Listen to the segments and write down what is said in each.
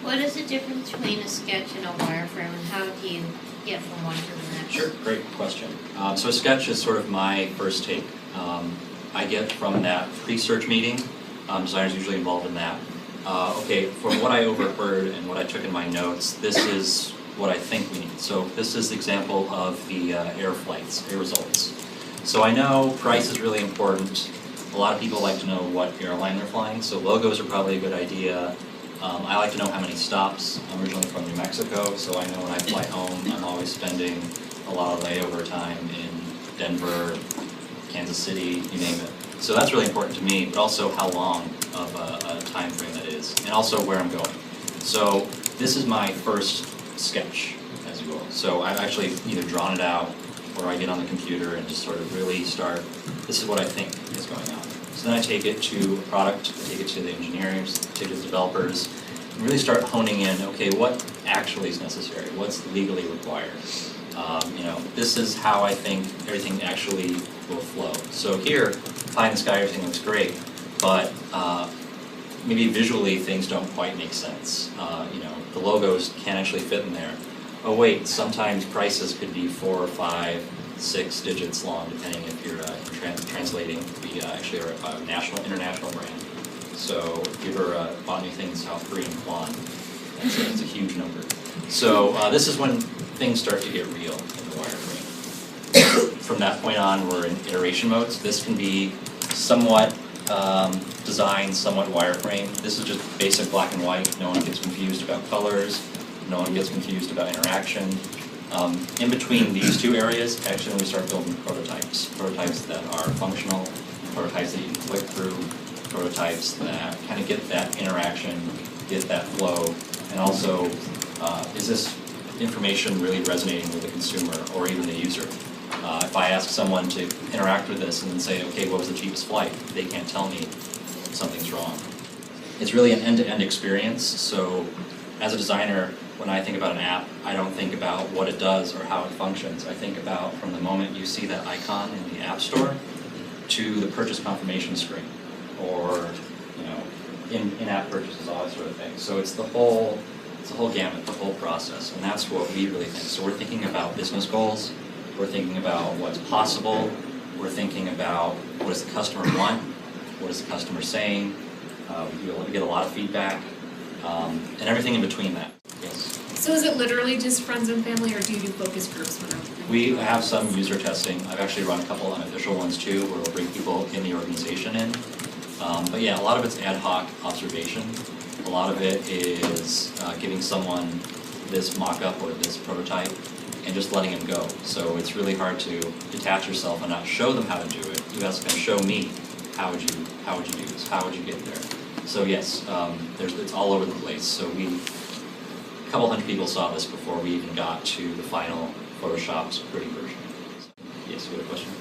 What is the difference between a sketch and a wireframe, and how do you get from one to the next? Sure, great question. So a sketch is sort of my first take. I get from that pre-search meeting, designers usually involved in that. Okay, from what I overheard and what I took in my notes, this is what I think we need. So this is the example of the air flights, air results. So I know price is really important. A lot of people like to know what airline they're flying, so logos are probably a good idea. I like to know how many stops. I'm originally from New Mexico, so I know when I fly home, I'm always spending a lot of layover time in Denver, Kansas City, you name it. So that's really important to me, but also how long of a time frame that is, and also where I'm going. So this is my first sketch, as you will. So I've actually either drawn it out, or I get on the computer and just sort of really start, this is what I think is going on. So then I take it to a product, I take it to the engineers, I take it to the developers, and really start honing in, okay, what actually is necessary? What's legally required? This is how I think everything actually will flow. So here, pie in the sky, everything looks great, but maybe visually things don't quite make sense. The logos can't actually fit in there. Oh wait, sometimes prices could be 4 or 5, 6 digits long, depending if you're translating. We actually are a international brand. So if you ever bought anything in South Korean won, that's a huge number. So this is when things start to get real in the wireframe. From that point on, we're in iteration modes. This can be somewhat design, somewhat wireframe. This is just basic black and white. No one gets confused about colors. No one gets confused about interaction. In between these two areas, actually when we start building prototypes that are functional, prototypes that you can click through, prototypes that kind of get that interaction, get that flow, and also is this information really resonating with the consumer or even the user? If I ask someone to interact with this and then say, okay, what was the cheapest flight? They can't tell me something's wrong. It's really an end-to-end experience, so as a designer, when I think about an app, I don't think about what it does or how it functions. I think about from the moment you see that icon in the App Store to the purchase confirmation screen, or in-app purchases, all that sort of thing. So it's the whole gamut, the whole process, and that's what we really think. So we're thinking about business goals, we're thinking about what's possible, we're thinking about what does the customer want, what is the customer saying. We get a lot of feedback, and everything in between that. Yes. So is it literally just friends and family, or do you do focus groups? We have some user testing. I've actually run a couple unofficial ones too, where we'll bring people in the organization in. But yeah, a lot of it's ad hoc observation. A lot of it is giving someone this mock-up or this prototype and just letting them go. So it's really hard to detach yourself and not show them how to do it. You ask them, show me, how would you do this? How would you get there? So yes, it's all over the place. So a couple hundred people saw this before we even got to the final Photoshopped pretty version. Yes, you had a question?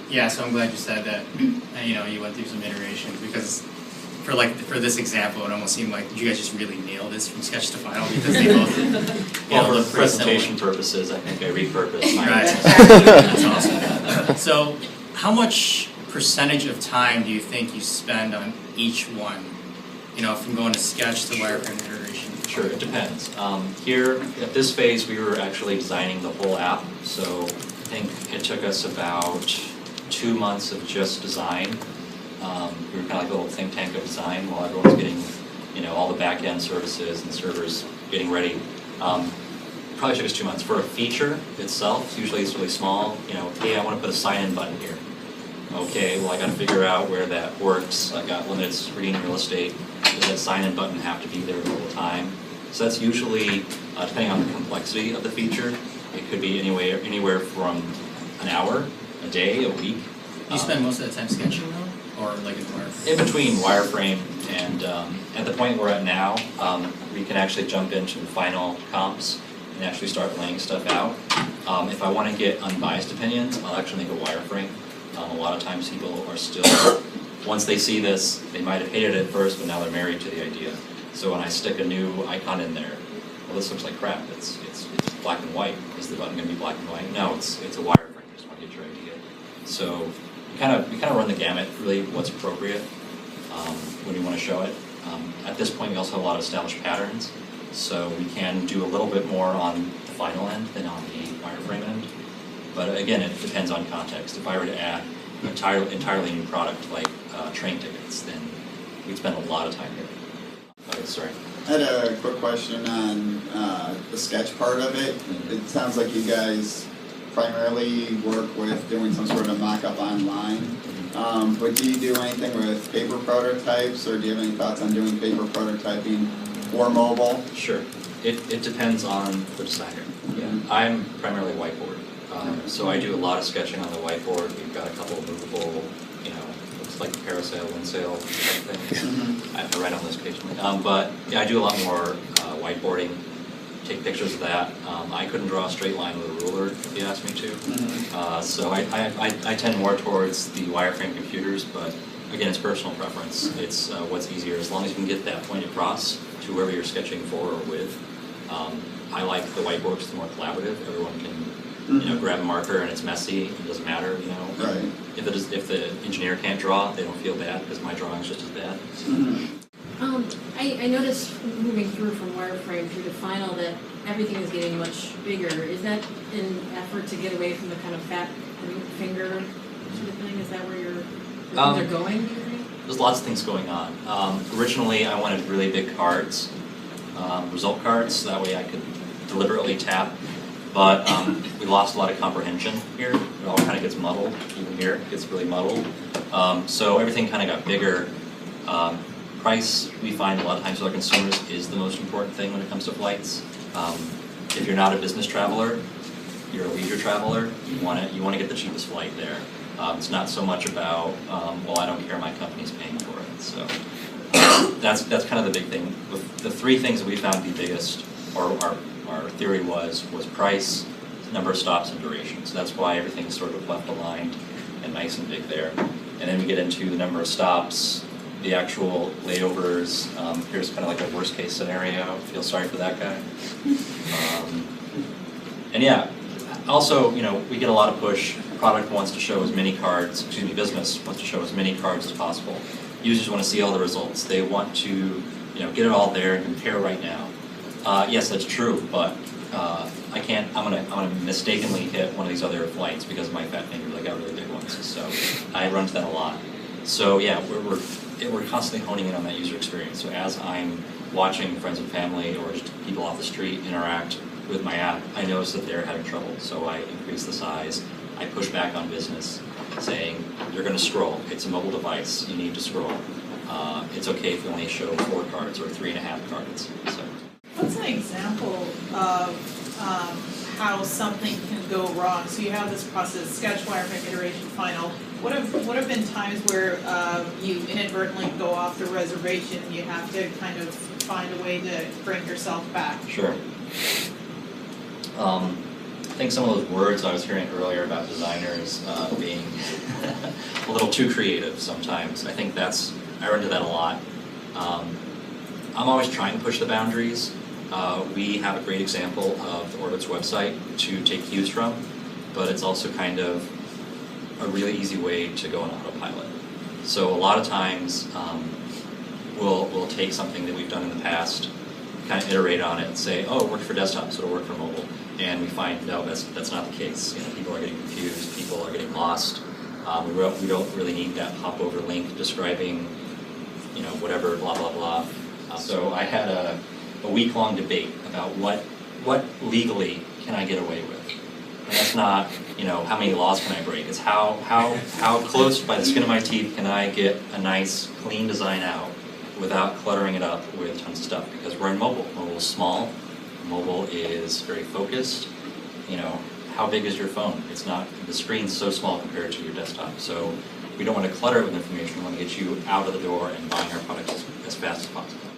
Yeah, so I'm glad you said that. You went through some iterations, because for this example, it almost seemed like you guys just really nailed this from sketch to final, because they both. Well, for presentation purposes, I think I repurposed mine. Right. That's awesome. So, how much percentage of time do you think you spend on each one? From going to sketch to wireframe iteration. Sure, it depends. Here at this phase, we were actually designing the whole app, so I think it took us about 2 months of just design. We were kind of like a little think tank of design while everyone's getting, all the back-end services and servers getting ready. Probably took us 2 months. For a feature itself, usually it's really small. Hey, I want to put a sign-in button here. Okay, well I got to figure out where that works. I got limited screen real estate. Does that sign-in button have to be there the whole time? So that's usually, depending on the complexity of the feature, it could be anywhere from an hour, a day, a week. You spend most of the time sketching though, or like in wireframe? In between wireframe and at the point we're at now, we can actually jump into the final comps and actually start laying stuff out. If I want to get unbiased opinions, I'll actually make a wireframe. A lot of times people are still, once they see this, they might have hated it first, but now they're married to the idea. So when I stick a new icon in there, well, this looks like crap. It's black and white. Is the button going to be black and white? No, it's a wireframe. Just want to get your idea. So we kind of run the gamut, really, what's appropriate when you want to show it. At this point, we also have a lot of established patterns, so we can do a little bit more on the final end than on the wireframe end. But again, it depends on context. If I were to add an entirely new product like train tickets, then we'd spend a lot of time here. Okay, sorry. I had a quick question on the sketch part of it. It sounds like you guys primarily work with doing some sort of mock-up online. But do you do anything with paper prototypes, or do you have any thoughts on doing paper prototyping or mobile? Sure. It depends on the designer. Yeah. I'm primarily whiteboard. So I do a lot of sketching on the whiteboard. We've got a couple of movable, looks like parasail, windsail type things. I write on those occasionally. But yeah, I do a lot more whiteboarding, take pictures of that. I couldn't draw a straight line with a ruler if you asked me to. So I tend more towards the wireframe computers, but again, it's personal preference. It's what's easier, as long as you can get that point across to whoever you're sketching for or with. I like the whiteboard because it's more collaborative. Everyone can grab a marker and it's messy. It doesn't matter, Right. If the engineer can't draw, they don't feel bad because my drawing's just as bad. I noticed moving through from wireframe through to final that everything is getting much bigger. Is that an effort to get away from the kind of fat finger sort of thing? Is that where things are going, do you think? There's lots of things going on. Originally, I wanted really big cards, result cards, so that way I could deliberately tap. But we lost a lot of comprehension here. It all kind of gets muddled. Even here, it gets really muddled. So everything kind of got bigger. Price, we find a lot of times with our consumers, is the most important thing when it comes to flights. If you're not a business traveler, you're a leisure traveler, you want to get the cheapest flight there. It's not so much about, well, I don't care, my company's paying for it. So that's kind of the big thing. The three things that we found to be biggest, or our theory was price, number of stops, and duration. So that's why everything's sort of left aligned and nice and big there. And then we get into the number of stops, the actual layovers. Here's kind of like a worst case scenario. Feel sorry for that guy. And yeah, also, we get a lot of push. Product wants to show as many cards, business wants to show as many cards as possible. Users want to see all the results. They want to, get it all there and compare right now. Yes, that's true, but I can't. I'm gonna mistakenly hit one of these other flights because of my fat fingers. I got really big ones, so I run into that a lot. So yeah, we're constantly honing in on that user experience. So as I'm watching friends and family or just people off the street interact with my app, I notice that they're having trouble. So I increase the size. I push back on business, saying you're going to scroll. It's a mobile device. You need to scroll. It's okay if you only show 4 cards or 3.5 cards. So. What's an example of how something can go wrong? So you have this process: sketch, wireframe, iteration, final. What have been times where you inadvertently go off the reservation and you have to kind of find a way to bring yourself back? Sure. I think some of those words I was hearing earlier about designers being a little too creative sometimes. I think I run into that a lot. I'm always trying to push the boundaries. We have a great example of the Orbitz website to take cues from, but it's also kind of a really easy way to go on autopilot. So a lot of times we'll take something that we've done in the past, kind of iterate on it and say, oh, it worked for desktop, so it'll work for mobile. And we find, no, that's not the case. People are getting confused, people are getting lost. We don't really need that pop-over link describing, whatever, blah, blah, blah. So I had a week-long debate about what legally can I get away with. And that's not, how many laws can I break? It's how close by the skin of my teeth can I get a nice, clean design out without cluttering it up with tons of stuff. Because we're in mobile. Mobile is small. Mobile is very focused. How big is your phone? It's not, the screen's so small compared to your desktop. So we don't want to clutter it with information. We want to get you out of the door and buying our products as fast as possible.